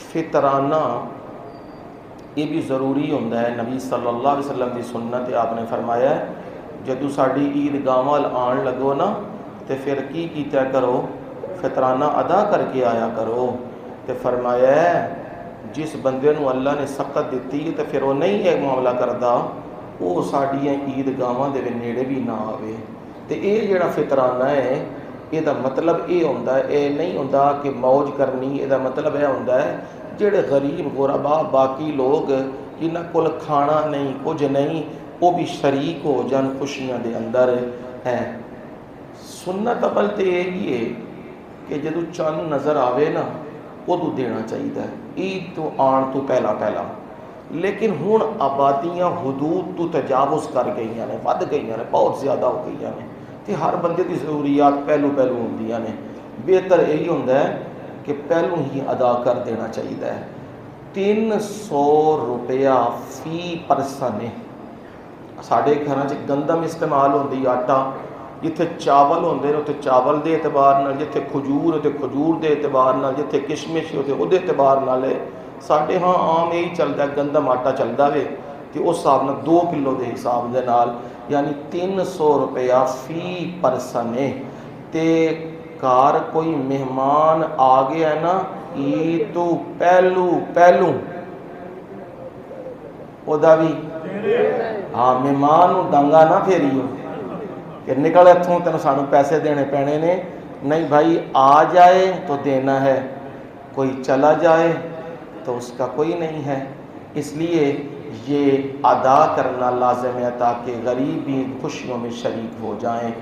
फितराना ये भी ज़रूरी होंदा है। नबी सल्लल्लाहु अलैहि वसल्लम की सुन्नत है, आपने फरमाया जदों साडी ईदगाह वल आन लगो ना तो फिर की कीता करो, फितराना अदा करके आया करो। तो फरमाया जिस बंदे नूं अल्लाह ने सकत दी है तो फिर वो नहीं है मामला करता, वो साडियां ईदगाहां दे नेड़े भी ना आवे। तो ये जिहड़ा फितराना है ਇਹਦਾ मतलब ये होंदा है, ये नहीं होंदा कि मौज करनी। ਇਹਦਾ मतलब यह होंदा है ਜਿਹੜੇ गरीब गुरबा बाकी लोग जिन्हां कोल खाना नहीं कुछ नहीं, वो भी शरीक हो जान खुशियां दे अंदर है। सुन्नत अमल तो यही है कि जदों चंद नज़र आवे ना उदों देना चाहिए, ईद तो आन तो पहला पहला। लेकिन हुण आबादियां हदूद तो तजावुज़ कर गई ने, वध गई ने, बहुत ज़्यादा हो गई ने, तो हर बंदे की ज़रूरियात पहलू पहलू होंदियां ने। बेहतर यही होंदा है कि पहलू ही अदा कर देना चाहिए है। 300 रुपया फी परसन है। साढ़े घर च गंदम इस्तेमाल होंदी, आटा, जिथे चावल होंदे ने उत्थे चावल के एतबार नाल, जिथे खजूर तो खजूर के एतबार नाल, जिथे किशमिश उहदे एतबार नाल। साढ़े हाँ आम यही चलता, गंदम आटा चलता वे, तो उस हिसाब नाल 2 किलो के हिसाब के नाल यानी 300 रुपया फी परसन है। तो घर कोई मेहमान आ गया है ना, ईद तो पहलू पहलू ओदा भी हाँ मेहमान डांगा ना फेरियो कि निकल इत्थों तेन सानू पैसे देने पैने ने। नहीं भाई, आ जाए तो देना है, कोई चला जाए तो उसका कोई नहीं है। इसलिए ये अदा करना लाजिम है ताकि गरीब भी खुशियों में शरीक हो जाएं।